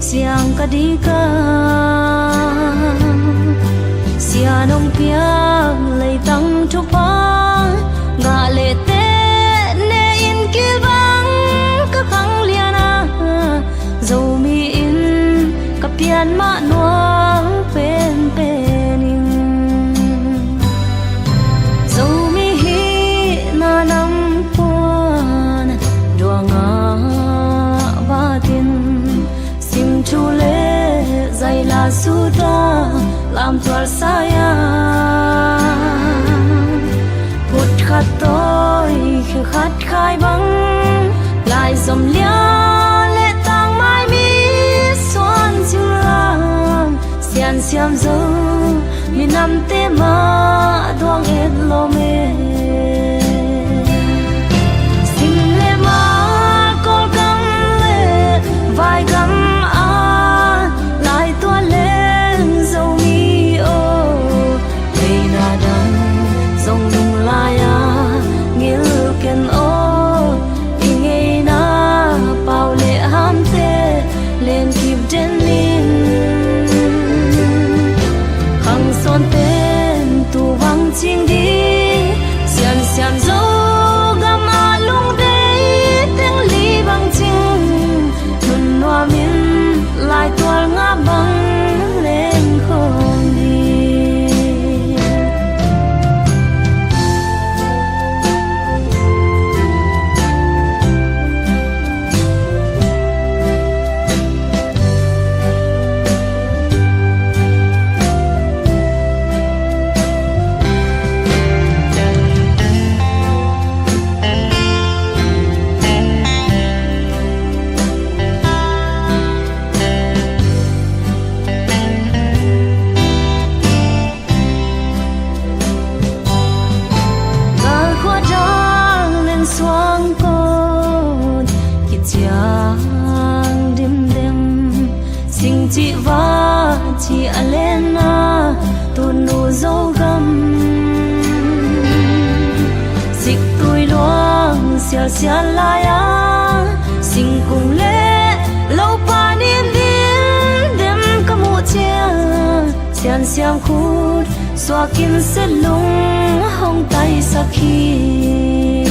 siang kadika sia nong piang lei tang thu pa nga le te ne in kil bang ka khang liana zo mi in ka pian ma nuang pen pening zo mi hi na nam puan duanga batin sim chu le zai la su ta làm toal saya phút khát tôi khi khát khai băng lại dòng lia lệ tang mai mi xoan chiu lang xian xiam dâu mi nam te ma doang et lo me sim le ma col cam le vai gam a lại tua lên dâu mi ô đây na đăng dòng lung lai a ngil ken ô ingay na pau le ham te lên kịp đến linh khang son tên tu vang ching đi xian xian dâu gam a lung đây tiếng li bang ching nun noa min lại toal nga bang lên không đi chị va chị Alena tuôn nụ dấu gầm dịch tôi loang xia xia lai á sinh cùng lệ lâu pa niên điên đêm cả mùa chia xian xiang khút xoa kim sét lung hông tay sa khi